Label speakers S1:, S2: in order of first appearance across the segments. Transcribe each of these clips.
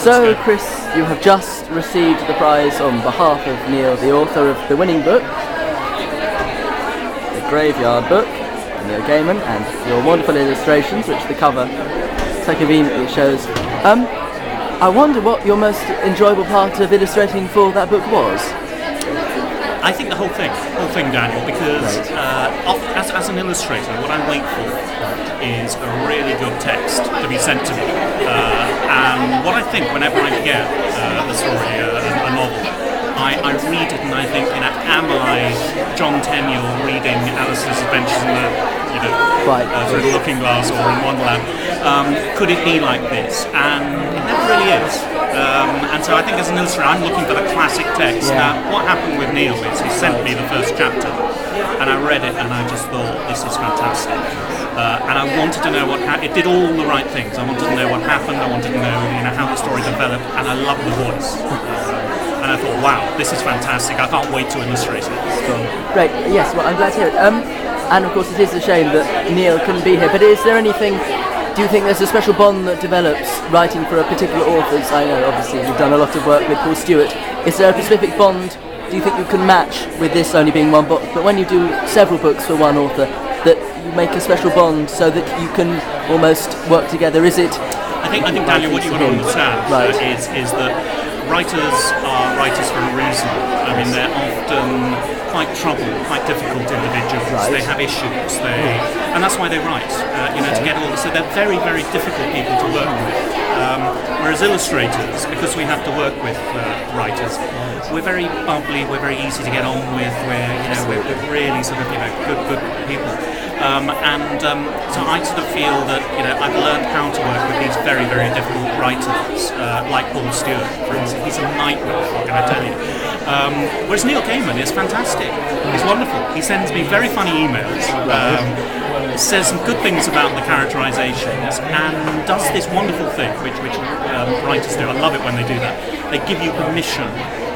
S1: So, Chris, you have just received the prize on behalf of Neil, the author of the winning book, The Graveyard Book, by Neil Gaiman, and your wonderful illustrations, which the cover so conveniently shows. I wonder what your most enjoyable part of illustrating for that book was?
S2: I think the whole thing, Daniel, because as an illustrator, what I wait for is a really good text to be sent to me. And what I think whenever I get the story, a novel, I read it and I think, am I John Tenniel reading Alice's Adventures in the, through the Looking Glass or in Wonderland? Could it be like this? And it never really is. And so I think as an illustrator, I'm looking for the classic text. Now, what happened with Neil is he sent me the first chapter, and I read it, and I just thought, this is fantastic. And I wanted to know what happened. It did all the right things. I wanted to know what happened. I wanted to know, how the story developed, and I loved the voice. And I thought, wow, this is fantastic. I can't wait to illustrate it.
S1: Great. Yes. Well, I'm glad to hear it. And of course, it is a shame that Neil couldn't be here. But is there anything? Do you think there's a special bond that develops writing for a particular author? I know, obviously, you've done a lot of work with Paul Stewart. Is there a specific bond, do you think you can match with this only being one book, but when you do several books for one author, that you make a special bond so that you can almost work together? Is it?
S2: I think Daniel, what you want to understand is that writers are writers for a reason. I mean, they're often quite troubled, quite difficult individuals. Right. They have issues. And that's why they write. To get all this. So they're very, very difficult people to work with. Whereas illustrators, because we have to work with writers, we're very bubbly. We're very easy to get on with. We're really sort of good people. So I sort of feel that I've learned how to work with these very, very difficult writers, like Paul Stewart, for instance. He's a nightmare, what can I tell you? Whereas Neil Gaiman is fantastic. He's wonderful. He sends me very funny emails, says some good things about the characterizations, and does this wonderful thing, which writers do. I love it when they do that. They give you permission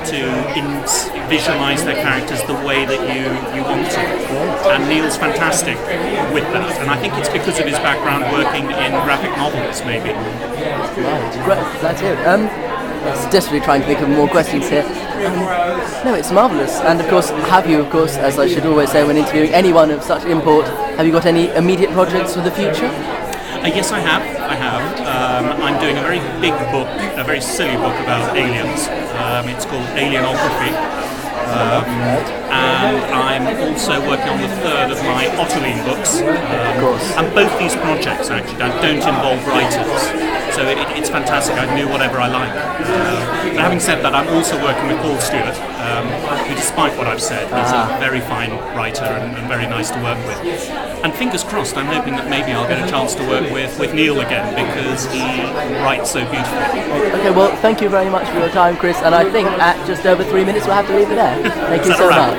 S2: to visualize their characters the way that you want to. And Neil's fantastic with that. And I think it's because of his background working in graphic novels, maybe.
S1: Right, that's it. Desperately trying to think of more questions here. No, it's marvellous. And of course, as I should always say when interviewing anyone of such import, have you got any immediate projects for the future?
S2: Yes, I have. I'm doing a very big book, a very silly book about aliens. It's called Alienography. And I'm also working on the third of my Ottoline books. And both these projects actually don't involve writers. So it's fantastic. I can do whatever I like. But having said that, I'm also working with Paul Stewart, who, despite what I've said, is a very fine writer and very nice to work with. And fingers crossed, I'm hoping that maybe I'll get a chance to work with Neil again, because he writes so beautifully. Okay,
S1: well, thank you very much for your time, Chris. And I think at just over 3 minutes, we'll have to leave it there. Thank you so much.